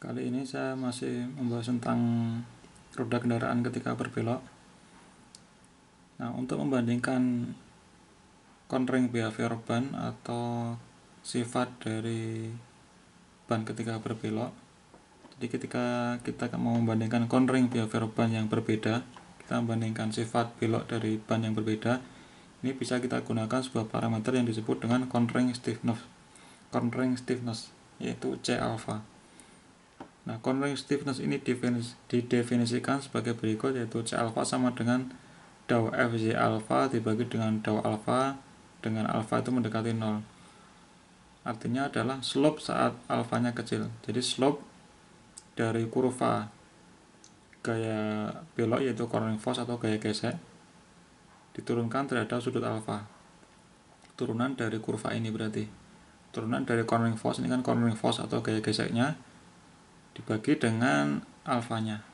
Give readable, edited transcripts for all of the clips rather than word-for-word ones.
Kali ini saya masih membahas tentang roda kendaraan ketika berbelok. Nah, untuk membandingkan constraint behavior ban atau sifat dari ban ketika berbelok. Jadi ketika kita mau membandingkan constraint behavior ban yang berbeda, kita membandingkan sifat belok dari ban yang berbeda, ini bisa kita gunakan sebuah parameter yang disebut dengan constraint stiffness, yaitu C alpha. Nah, constraint stiffness ini didefinisikan sebagai berikut, yaitu C alpha sama dengan dou Fz alpha dibagi dengan dou alpha dengan alpha itu mendekati 0. Artinya adalah slope saat alfanya kecil. Jadi slope dari kurva gaya belok yaitu cornering force atau gaya gesek diturunkan terhadap sudut alfa. Turunan dari kurva ini berarti. Turunan dari cornering force, ini kan cornering force atau gaya geseknya, dibagi dengan alfanya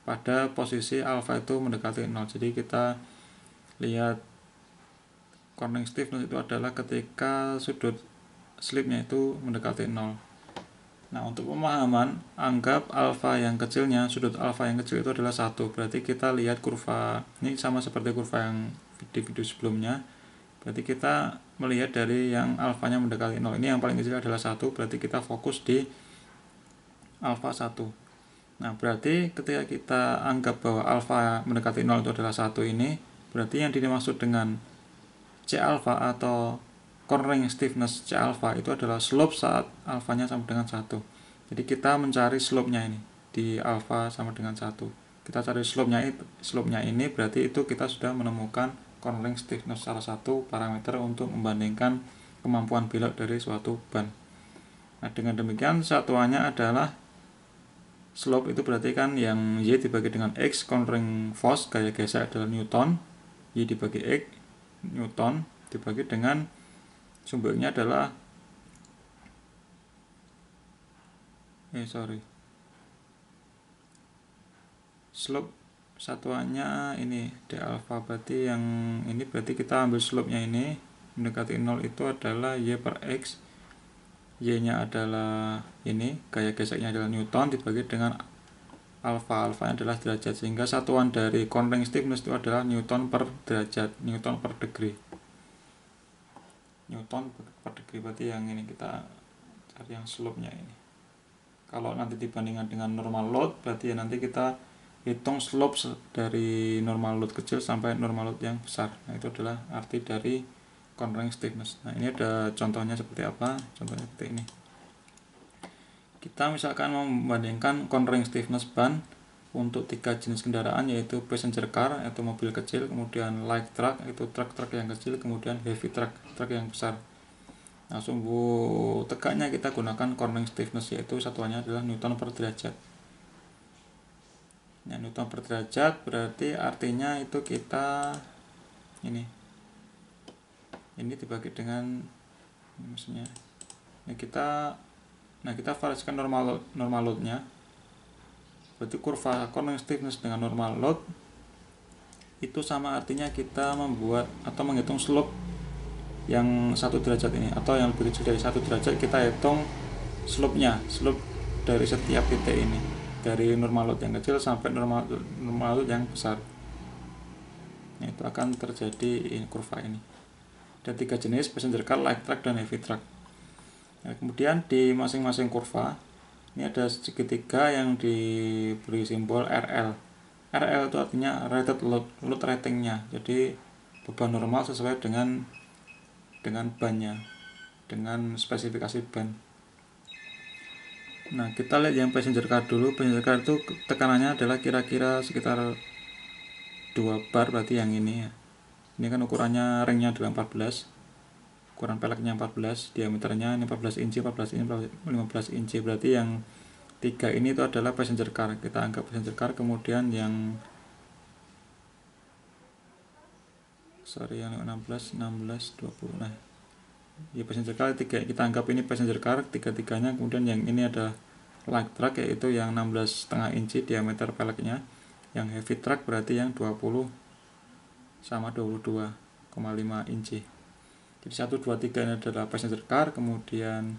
pada posisi alfa itu mendekati 0. Jadi kita lihat cornering stiffness itu adalah ketika sudut slipnya itu mendekati 0. Nah, untuk pemahaman, anggap alfa yang kecilnya, sudut alfa yang kecil itu adalah 1. Berarti kita lihat kurva ini sama seperti kurva yang di video sebelumnya. Berarti kita melihat dari yang alfanya mendekati 0. Ini yang paling kecil adalah 1, berarti kita fokus di alfa 1. Nah, berarti ketika kita anggap bahwa alfa mendekati 0 itu adalah 1 ini, berarti yang dimaksud dengan C alpha atau cornering stiffness C alpha itu adalah slope saat alfanya sama dengan 1. Jadi kita mencari slope-nya ini di alfa sama dengan 1. Kita cari slope-nya ini berarti itu kita sudah menemukan cornering stiffness, salah satu parameter untuk membandingkan kemampuan belok dari suatu ban. Nah, dengan demikian satuannya adalah slope, itu berarti kan yang Y dibagi dengan X, cornering force gaya gesek adalah Newton, Y dibagi X Newton dibagi dengan sumbernya adalah slope satuannya ini D alpha, berarti yang ini berarti kita ambil slope-nya ini mendekati 0 itu adalah Y per X, Y-nya adalah ini, gaya geseknya adalah Newton dibagi dengan alfa-nya adalah derajat, sehingga satuan dari cornering stiffness itu adalah Newton per derajat, Newton per degree. Newton per degree, berarti yang ini kita cari yang slope-nya ini. Kalau nanti dibandingkan dengan normal load, berarti ya nanti kita hitung slope dari normal load kecil sampai normal load yang besar. Nah, itu adalah arti dari cornering stiffness. Nah, ini ada contohnya seperti apa? Contohnya seperti ini. Kita misalkan membandingkan cornering stiffness ban untuk 3 jenis kendaraan, yaitu passenger car atau mobil kecil, kemudian light truck itu truk yang kecil, kemudian heavy truck yang besar. Nah, sumbu tegaknya kita gunakan cornering stiffness, yaitu satuannya adalah Newton per derajat. Nah, Newton per derajat berarti artinya itu kita ini dibagi dengan ini maksudnya. Kita variasikan normal loadnya. Berarti kurva cornering stiffness dengan normal load itu sama, artinya kita membuat atau menghitung slope yang 1 derajat ini, atau yang lebih kecil dari 1 derajat kita hitung slope-nya, slope dari setiap titik ini, dari normal load yang kecil sampai normal load yang besar. Nah, itu akan terjadi kurva ini. Ada 3 jenis, passenger car, light truck, dan heavy truck. Nah, kemudian di masing-masing kurva ini ada segitiga yang diberi simbol RL. RL itu artinya rated load ratingnya. Jadi beban normal sesuai dengan bannya, dengan spesifikasi ban. Nah, kita lihat yang passenger car dulu. Passenger car itu tekanannya adalah kira-kira sekitar 2 bar, berarti yang ini ya. Ini kan ukurannya ringnya adalah 14, ukuran peleknya 14, diameternya ini 14 inci, 15 inci, berarti yang 3 ini itu adalah passenger car. Kita anggap passenger car. Kemudian yang 16, 20. Nah, ya passenger car 3 kita anggap ini passenger car tiga-tiganya. Kemudian yang ini ada light truck, yaitu yang 16,5 inci diameter peleknya. Yang heavy truck berarti yang 20 sama 22,5 inci. Jadi 1, 2, 3 ini adalah passenger car, kemudian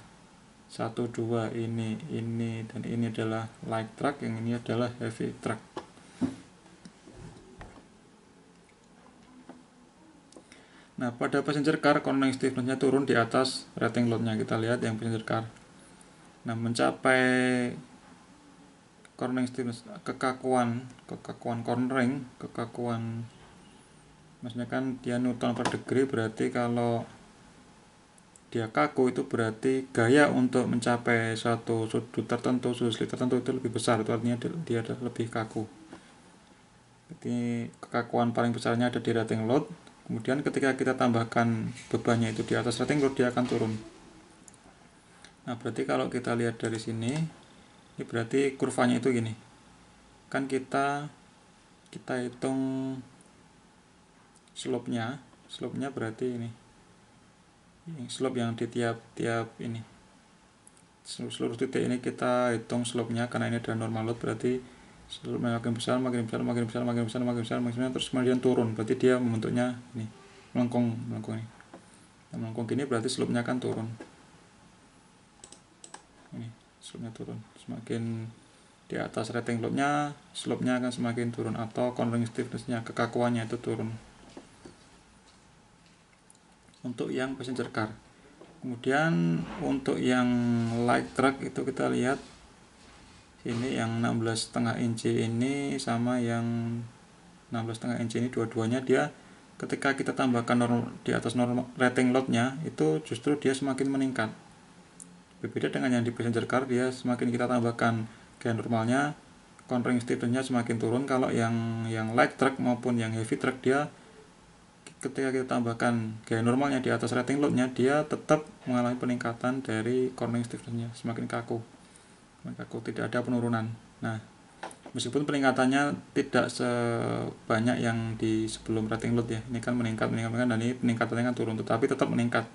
1, 2 ini, dan ini adalah light truck, yang ini adalah heavy truck. Nah, pada passenger car cornering stiffness-nya turun di atas rating load-nya. Kita lihat yang passenger car. Nah, mencapai cornering stiffness, kekakuan cornering, maksudnya kan dia newton per degree, berarti kalau dia kaku itu berarti gaya untuk mencapai suatu sudut tertentu, sudut tertentu itu lebih besar, itu artinya dia lebih kaku. Jadi kekakuan paling besarnya ada di rating load. Kemudian ketika kita tambahkan bebannya itu di atas rating load, dia akan turun. Nah, berarti kalau kita lihat dari sini, ini berarti kurvanya itu gini. Kan kita hitung slope-nya berarti ini. Slope yang di tiap ini. Seluruh titik ini kita hitung slope-nya, karena ini adalah normal load, berarti slope-nya makin besar, terus kemudian turun, berarti dia membentuknya ini, melengkung ini. Nah, melengkung gini berarti slope-nya akan turun. Ini slope-nya turun, semakin di atas rating load-nya, slope-nya akan semakin turun, atau cornering stiffness-nya, kekakuannya itu turun. Untuk yang passenger car. Kemudian untuk yang light truck itu kita lihat sini, yang 16,5 inci ini sama yang 16,5 inci ini, dua-duanya dia ketika kita tambahkan di atas normal rating load-nya itu justru dia semakin meningkat. Berbeda dengan yang di passenger car, dia semakin kita tambahkan gaya normalnya, cornering stiffness-nya semakin turun. Kalau yang light truck maupun yang heavy truck, dia ketika kita tambahkan gaya normalnya di atas rating load-nya, dia tetap mengalami peningkatan dari cornering stiffness-nya, semakin kaku, tidak ada penurunan. Nah, meskipun peningkatannya tidak sebanyak yang di sebelum rating load ya, ini kan meningkat, dan ini peningkatannya kan turun, tetapi tetap meningkat.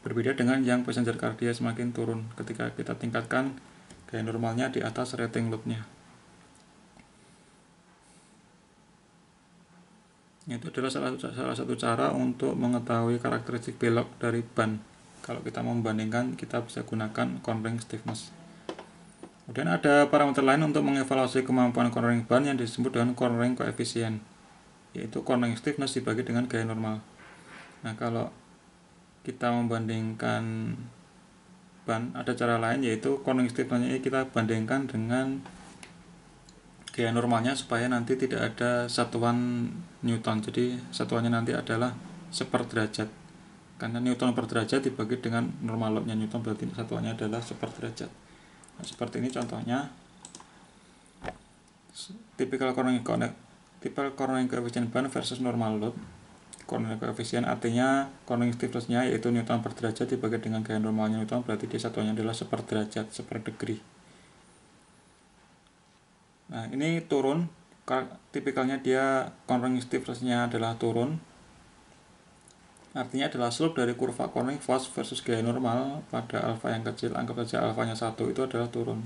Berbeda dengan yang passenger car, dia semakin turun ketika kita tingkatkan gaya normalnya di atas rating load-nya. Itu adalah salah satu cara untuk mengetahui karakteristik belok dari ban. Kalau kita membandingkan, kita bisa gunakan cornering stiffness. Kemudian ada parameter lain untuk mengevaluasi kemampuan cornering ban yang disebut dengan cornering coefficient, yaitu cornering stiffness dibagi dengan gaya normal. Nah, kalau kita membandingkan ban, ada cara lain, yaitu cornering stiffness-nya ini kita bandingkan dengan gaya normalnya, supaya nanti tidak ada satuan newton. Jadi satuannya nanti adalah seperderajat, karena newton per derajat dibagi dengan normal load-nya newton, berarti satuannya adalah seperderajat. Nah, seperti ini contohnya. Typical cornering coefficient ban versus normal load. Cornering coefficient artinya cornering stiffness-nya yaitu newton per derajat dibagi dengan gaya normalnya newton, berarti dia satuannya adalah seperderajat, seperdegree. Nah, ini turun, tipikalnya dia cornering stiffness-nya adalah turun. Artinya adalah slope dari kurva cornering force versus gaya normal pada alfa yang kecil, anggap saja alfanya 1, itu adalah turun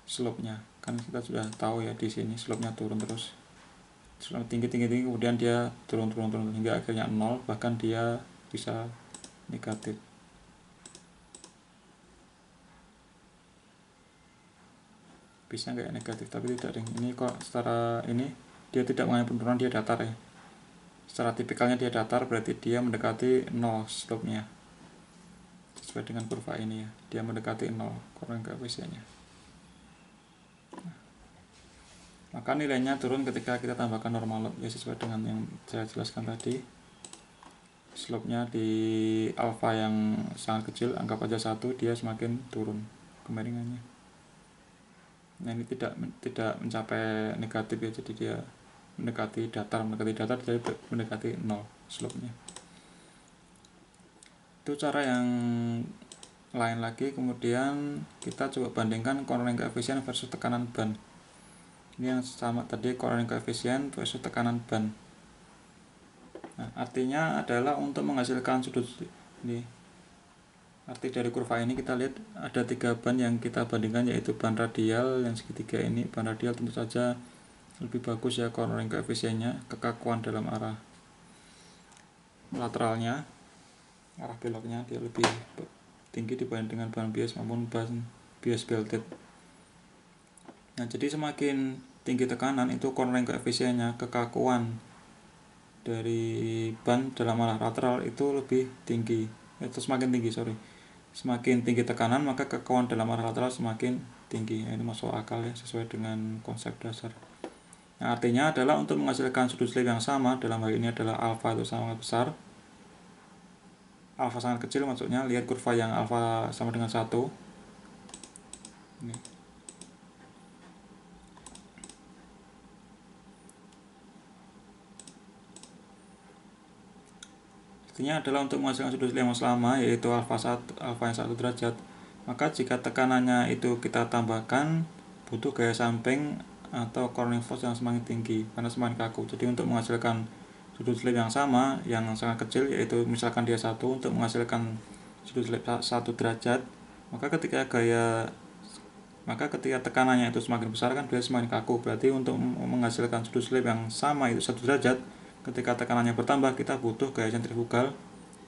slope-nya. Kan kita sudah tahu ya, di sini slope-nya turun terus. Slope tinggi, kemudian dia turun hingga akhirnya 0, bahkan dia bisa negatif. Bisa nggak negatif, tapi tidak ding. Ini kok secara ini dia tidak mengalami penurunan, dia datar ya. Secara tipikalnya dia datar, berarti dia mendekati 0 slope-nya. Sesuai dengan kurva ini ya, dia mendekati 0 cornering coefficient-nya. Maka nilainya turun ketika kita tambahkan normal load ya, sesuai dengan yang saya jelaskan tadi. Slope-nya di alfa yang sangat kecil, anggap aja 1, dia semakin turun kemiringannya. Nah, ini tidak mencapai negatif ya, jadi dia mendekati datar, jadi mendekati 0 slope-nya. Itu cara yang lain lagi. Kemudian kita coba bandingkan cornering coefficient versus tekanan ban. Ini yang sama tadi, cornering coefficient versus tekanan ban. Nah, artinya adalah untuk menghasilkan sudut ini. Arti dari kurva ini kita lihat ada 3 ban yang kita bandingkan, yaitu ban radial yang segitiga ini. Ban radial tentu saja lebih bagus ya cornering coefficient-nya, kekakuan dalam arah lateralnya, arah beloknya dia lebih tinggi dibanding dengan bahan bias maupun bahan bias belted. Nah, jadi semakin tinggi tekanan itu cornering koefisiennya, kekakuan dari ban dalam arah lateral itu lebih tinggi, itu semakin tinggi, semakin tinggi tekanan maka kekakuan dalam arah lateral semakin tinggi. Ini masuk akal ya, sesuai dengan konsep dasar. Nah, artinya adalah untuk menghasilkan sudut slip yang sama, dalam hal ini adalah alfa itu sangat besar, alfa sangat kecil maksudnya, lihat kurva yang alfa sama dengan 1 ini. Artinya adalah untuk menghasilkan sudut slip yang sama, yaitu alfa yang 1 derajat, maka jika tekanannya itu kita tambahkan, butuh gaya samping atau cornering force yang semakin tinggi karena semakin kaku. Jadi untuk menghasilkan sudut slip yang sama yang sangat kecil, yaitu misalkan dia 1, untuk menghasilkan sudut slip 1 derajat, maka ketika tekanannya itu semakin besar kan dia semakin kaku. Berarti untuk menghasilkan sudut slip yang sama itu 1 derajat, ketika tekanannya bertambah, kita butuh gaya sentrifugal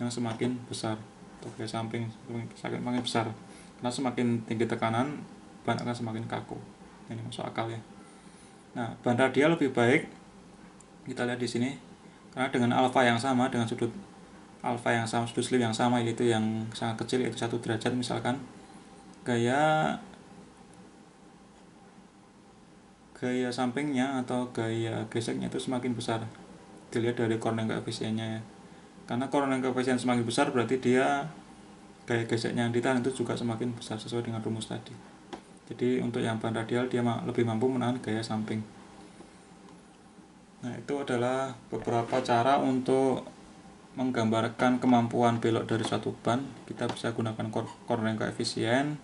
yang semakin besar atau gaya samping semakin besar, karena semakin tinggi tekanan ban akan semakin kaku. Ini masuk akal ya. Nah, ban radial lebih baik, kita lihat di sini, karena dengan alfa yang sama, dengan sudut alfa yang sama, sudut slip yang sama, yaitu yang sangat kecil, yaitu 1 derajat misalkan, gaya sampingnya atau gaya geseknya itu semakin besar, dilihat dari cornering koefisiennya ya. Karena cornering koefisien semakin besar berarti dia gaya geseknya yang ditahan itu juga semakin besar, sesuai dengan rumus tadi. Jadi untuk yang ban radial dia lebih mampu menahan gaya samping. Nah, itu adalah beberapa cara untuk menggambarkan kemampuan belok dari suatu ban. Kita bisa gunakan cornering koefisien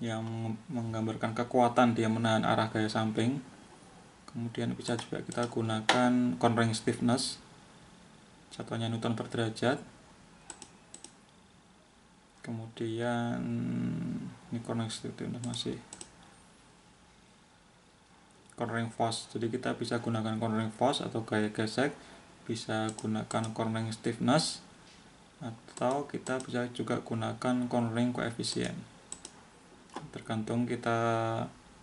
yang menggambarkan kekuatan dia menahan arah gaya samping. Kemudian bisa juga kita gunakan cornering stiffness, satuannya Newton per derajat. Kemudian ini cornering stiffness masih cornering force. Jadi kita bisa gunakan cornering force atau gaya gesek, bisa gunakan cornering stiffness, atau kita bisa juga gunakan cornering koefisien. Tergantung kita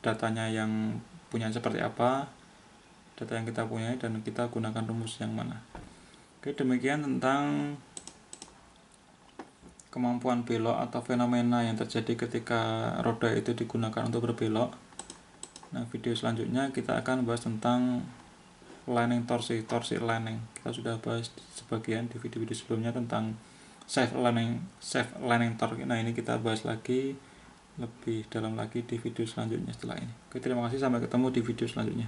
datanya yang punya seperti apa, data yang kita punya, dan kita gunakan rumus yang mana. Oke, demikian tentang kemampuan belok atau fenomena yang terjadi ketika roda itu digunakan untuk berbelok. Nah, video selanjutnya kita akan bahas tentang lining torsi lining. Kita sudah bahas sebagian di video-video sebelumnya tentang shaft lining torque. Nah, ini kita bahas lagi lebih dalam lagi di video selanjutnya setelah ini. Oke, terima kasih, sampai ketemu di video selanjutnya.